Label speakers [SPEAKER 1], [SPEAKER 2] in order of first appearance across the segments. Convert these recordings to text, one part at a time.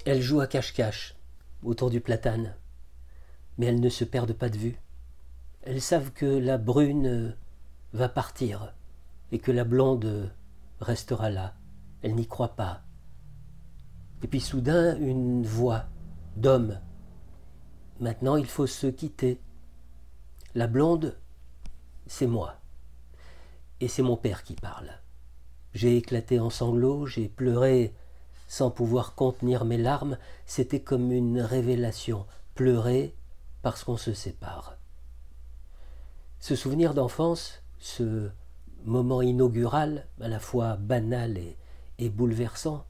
[SPEAKER 1] Elles jouent à cache-cache autour du platane, mais elles ne se perdent pas de vue. Elles savent que la brune va partir et que la blonde restera là. Elles n'y croient pas. Et puis soudain, une voix d'homme. Maintenant, il faut se quitter. La blonde, c'est moi. Et c'est mon père qui parle. J'ai éclaté en sanglots, j'ai pleuré sans pouvoir contenir mes larmes. C'était comme une révélation. Pleurer parce qu'on se sépare. Ce souvenir d'enfance, ce moment inaugural, à la fois banal et bouleversant,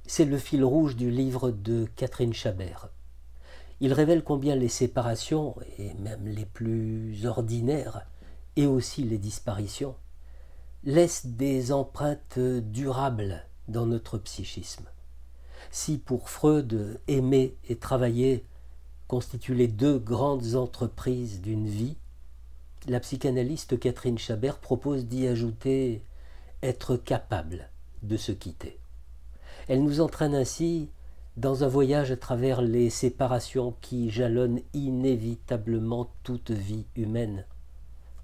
[SPEAKER 1] c'est le fil rouge du livre de Catherine Chabert. Il révèle combien les séparations, et même les plus ordinaires, et aussi les disparitions, laissent des empreintes durables dans notre psychisme. Si pour Freud, aimer et travailler constituent les deux grandes entreprises d'une vie, la psychanalyste Catherine Chabert propose d'y ajouter être capable de se quitter. Elle nous entraîne ainsi dans un voyage à travers les séparations qui jalonnent inévitablement toute vie humaine.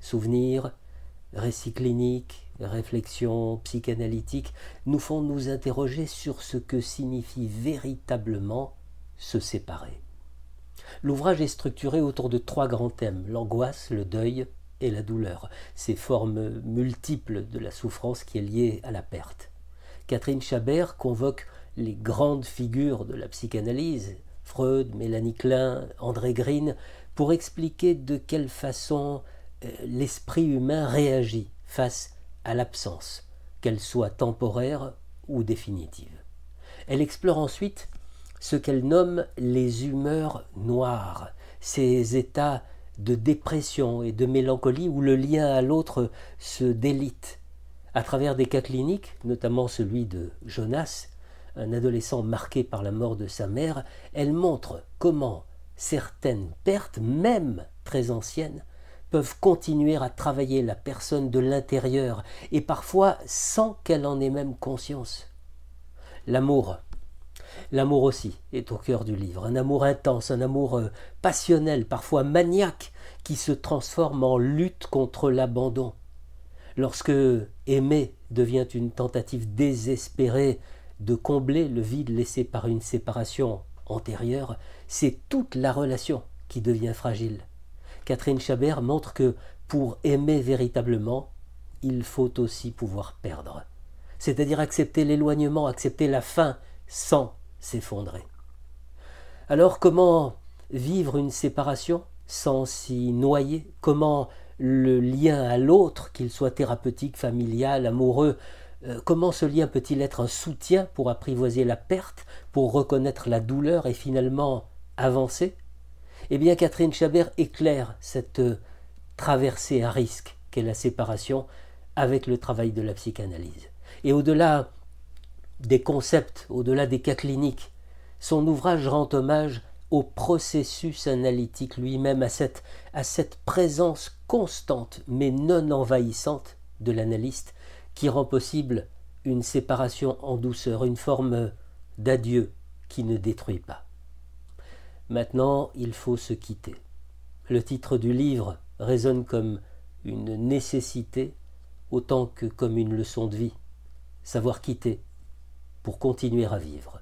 [SPEAKER 1] Souvenirs, récits cliniques, réflexions psychanalytiques nous font nous interroger sur ce que signifie véritablement se séparer. L'ouvrage est structuré autour de 3 grands thèmes, l'angoisse, le deuil et la douleur, ces formes multiples de la souffrance qui est liée à la perte. Catherine Chabert convoque les grandes figures de la psychanalyse, Freud, Mélanie Klein, André Green, pour expliquer de quelle façon l'esprit humain réagit face à l'absence, qu'elle soit temporaire ou définitive. Elle explore ensuite ce qu'elle nomme les humeurs noires, ces états de dépression et de mélancolie où le lien à l'autre se délite. À travers des cas cliniques, notamment celui de Jonas, un adolescent marqué par la mort de sa mère, elle montre comment certaines pertes, même très anciennes, peuvent continuer à travailler la personne de l'intérieur et parfois sans qu'elle en ait même conscience. L'amour aussi est au cœur du livre, un amour intense, un amour passionnel, parfois maniaque, qui se transforme en lutte contre l'abandon. Lorsque aimer devient une tentative désespérée de combler le vide laissé par une séparation antérieure, c'est toute la relation qui devient fragile. Catherine Chabert montre que pour aimer véritablement, il faut aussi pouvoir perdre. C'est-à-dire accepter l'éloignement, accepter la fin sans s'effondrer. Alors comment vivre une séparation sans s'y noyer? Comment le lien à l'autre, qu'il soit thérapeutique, familial, amoureux, comment ce lien peut-il être un soutien pour apprivoiser la perte, pour reconnaître la douleur et finalement avancer? Eh bien, Catherine Chabert éclaire cette traversée à risque qu'est la séparation avec le travail de la psychanalyse. Et au-delà des concepts, au-delà des cas cliniques, son ouvrage rend hommage au processus analytique lui-même, à cette présence constante mais non envahissante de l'analyste qui rend possible une séparation en douceur, une forme d'adieu qui ne détruit pas. Maintenant, il faut se quitter. Le titre du livre résonne comme une nécessité autant que comme une leçon de vie. Savoir quitter pour continuer à vivre.